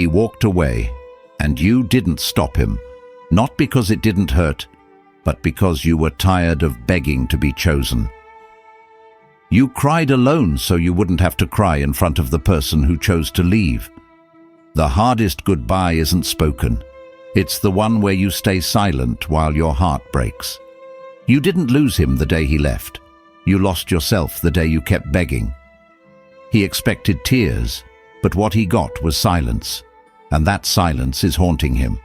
He walked away, and you didn't stop him, not because it didn't hurt, but because you were tired of begging to be chosen. You cried alone so you wouldn't have to cry in front of the person who chose to leave. The hardest goodbye isn't spoken. It's the one where you stay silent while your heart breaks. You didn't lose him the day he left. You lost yourself the day you kept begging. He expected tears, but what he got was silence, and that silence is haunting him.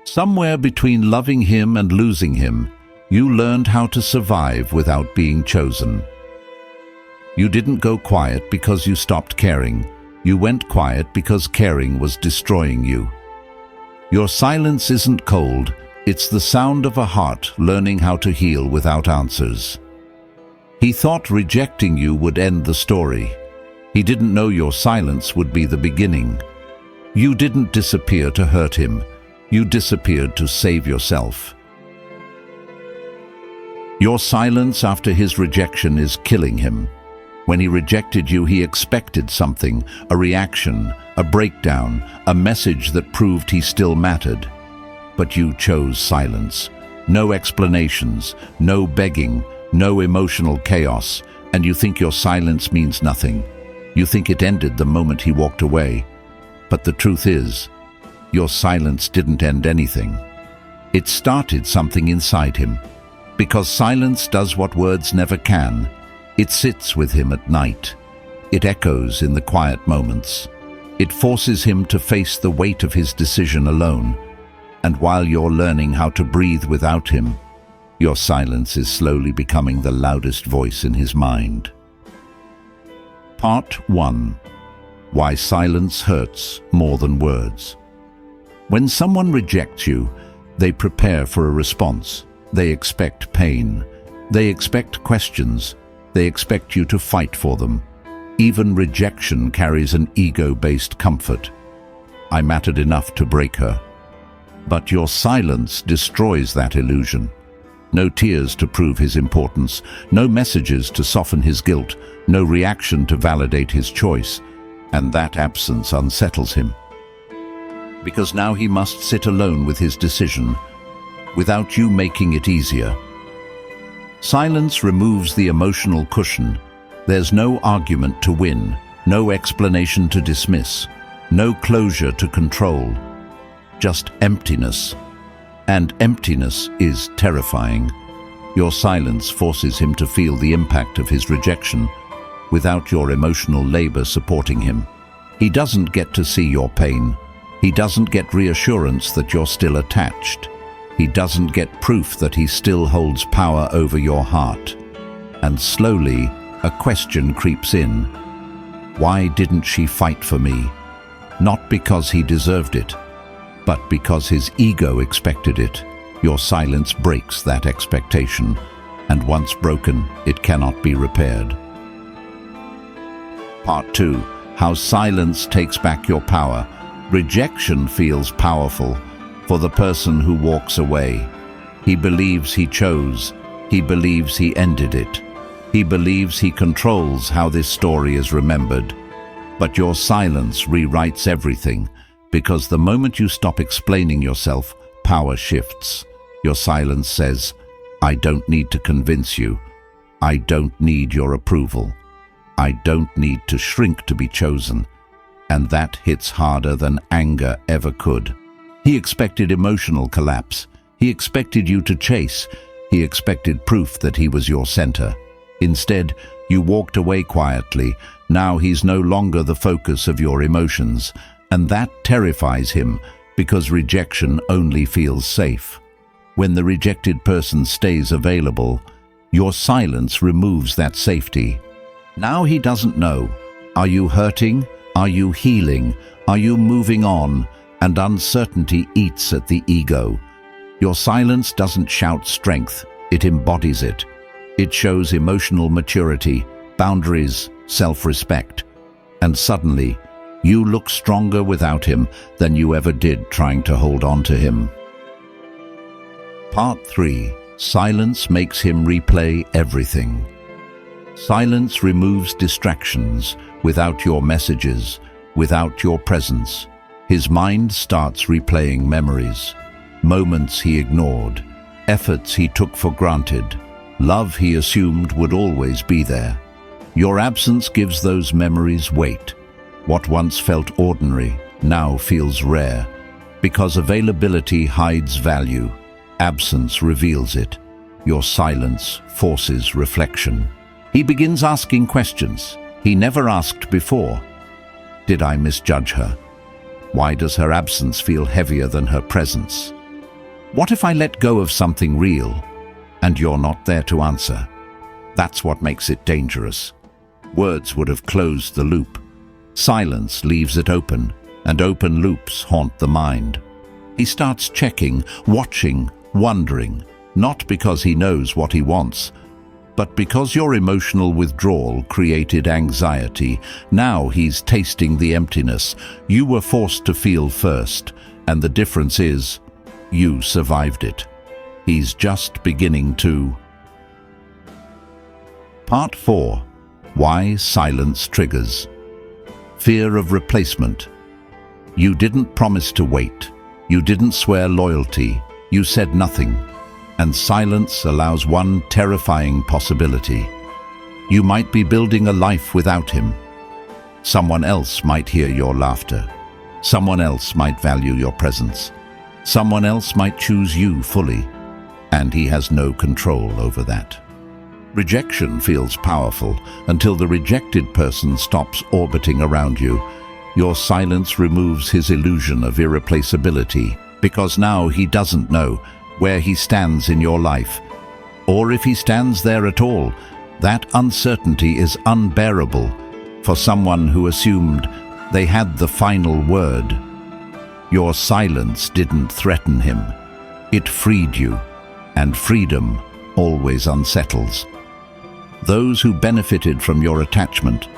Somewhere between loving him and losing him, you learned how to survive without being chosen. You didn't go quiet because you stopped caring. You went quiet because caring was destroying you. Your silence isn't cold, it's the sound of a heart learning how to heal without answers. He thought rejecting you would end the story. He didn't know your silence would be the beginning. You didn't disappear to hurt him. You disappeared to save yourself. Your silence after his rejection is killing him. When he rejected you, he expected something, a reaction, a breakdown, a message that proved he still mattered. But you chose silence. No explanations, no begging, no emotional chaos, and you think your silence means nothing. You think it ended the moment he walked away. But the truth is, your silence didn't end anything. It started something inside him. Because silence does what words never can. It sits with him at night. It echoes in the quiet moments. It forces him to face the weight of his decision alone. And while you're learning how to breathe without him, your silence is slowly becoming the loudest voice in his mind. Part 1. Why silence hurts more than words. When someone rejects you, they prepare for a response. They expect pain. They expect questions. They expect you to fight for them. Even rejection carries an ego-based comfort. I mattered enough to break her. But your silence destroys that illusion. No tears to prove his importance, no messages to soften his guilt, no reaction to validate his choice, and that absence unsettles him. Because now he must sit alone with his decision, without you making it easier. Silence removes the emotional cushion. There's no argument to win, no explanation to dismiss, no closure to control, just emptiness. And emptiness is terrifying. Your silence forces him to feel the impact of his rejection without your emotional labor supporting him. He doesn't get to see your pain. He doesn't get reassurance that you're still attached. He doesn't get proof that he still holds power over your heart. And slowly, a question creeps in. Why didn't she fight for me? Not because he deserved it, but because his ego expected it. Your silence breaks that expectation, and once broken, it cannot be repaired. Part 2. How silence takes back your power. Rejection feels powerful for the person who walks away. He believes he chose. He believes he ended it. He believes he controls how this story is remembered. But your silence rewrites everything, because the moment you stop explaining yourself, power shifts. Your silence says, I don't need to convince you. I don't need your approval. I don't need to shrink to be chosen. And that hits harder than anger ever could. He expected emotional collapse. He expected you to chase. He expected proof that he was your center. Instead, you walked away quietly. Now he's no longer the focus of your emotions. And that terrifies him, because rejection only feels safe. When the rejected person stays available, your silence removes that safety. Now he doesn't know. Are you hurting? Are you healing? Are you moving on? And uncertainty eats at the ego. Your silence doesn't shout strength, it embodies it. It shows emotional maturity, boundaries, self-respect. And suddenly, you look stronger without him than you ever did trying to hold on to him. Part 3. Silence makes him replay everything. Silence removes distractions without your messages, without your presence. His mind starts replaying memories, moments he ignored, efforts he took for granted, love he assumed would always be there. Your absence gives those memories weight. What once felt ordinary now feels rare. Because availability hides value, absence reveals it. Your silence forces reflection. He begins asking questions he never asked before. Did I misjudge her? Why does her absence feel heavier than her presence? What if I let go of something real and you're not there to answer? That's what makes it dangerous. Words would have closed the loop. Silence leaves it open, and open loops haunt the mind. He starts checking, watching, wondering, not because he knows what he wants, but because your emotional withdrawal created anxiety. Now he's tasting the emptiness you were forced to feel first, and the difference is, you survived it. He's just beginning to. Part 4. Why silence triggers. Fear of replacement. You didn't promise to wait. You didn't swear loyalty. You said nothing. And silence allows one terrifying possibility. You might be building a life without him. Someone else might hear your laughter. Someone else might value your presence. Someone else might choose you fully, and he has no control over that. Rejection feels powerful until the rejected person stops orbiting around you. Your silence removes his illusion of irreplaceability, because now he doesn't know where he stands in your life, or if he stands there at all. That uncertainty is unbearable for someone who assumed they had the final word. Your silence didn't threaten him. It freed you, and freedom always unsettles. Those who benefited from your attachment,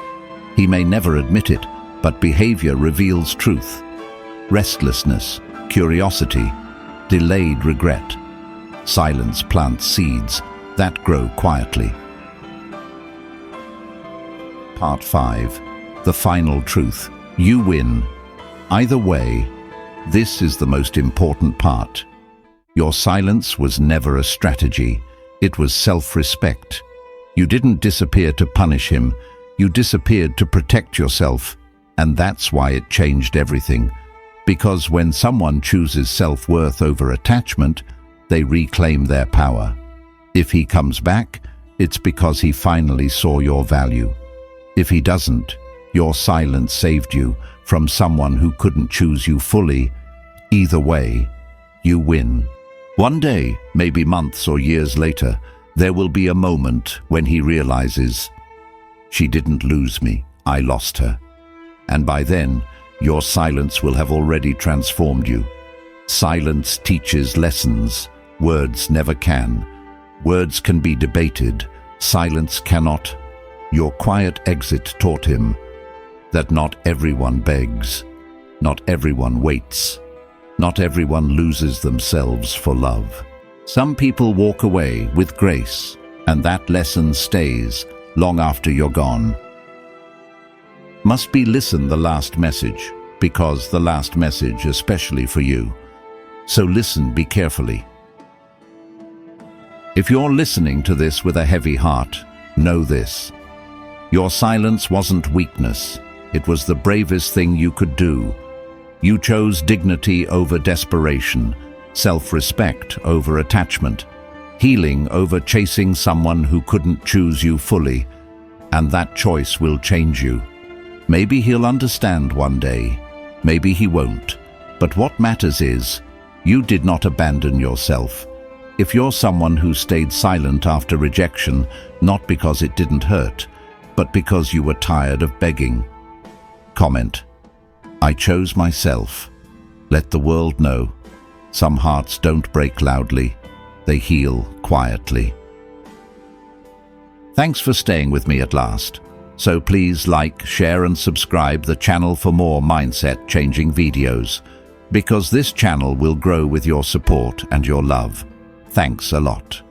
he may never admit it, but behavior reveals truth. Restlessness, curiosity, delayed regret. Silence plants seeds that grow quietly. Part 5. The final truth. You win. Either way, this is the most important part. Your silence was never a strategy. It was self-respect. You didn't disappear to punish him. You disappeared to protect yourself. And that's why it changed everything. Because when someone chooses self-worth over attachment, they reclaim their power. If he comes back, it's because he finally saw your value. If he doesn't, your silence saved you from someone who couldn't choose you fully. Either way, you win. One day, maybe months or years later, there will be a moment when he realizes, she didn't lose me, I lost her. And by then, your silence will have already transformed you. Silence teaches lessons words never can. Words can be debated, silence cannot. Your quiet exit taught him that not everyone begs, not everyone waits, not everyone loses themselves for love. Some people walk away with grace, and that lesson stays long after you're gone. Must be listen the last message, because the last message especially for you. So listen, be carefully. If you're listening to this with a heavy heart, know this. Your silence wasn't weakness. It was the bravest thing you could do. You chose dignity over desperation, self-respect over attachment, healing over chasing someone who couldn't choose you fully, and that choice will change you. Maybe he'll understand one day, maybe he won't, but what matters is, you did not abandon yourself. If you're someone who stayed silent after rejection, not because it didn't hurt, but because you were tired of begging, comment, I chose myself. Let the world know. Some hearts don't break loudly, they heal quietly. Thanks for staying with me at last. So please like, share and subscribe the channel for more mindset-changing videos, because this channel will grow with your support and your love. Thanks a lot.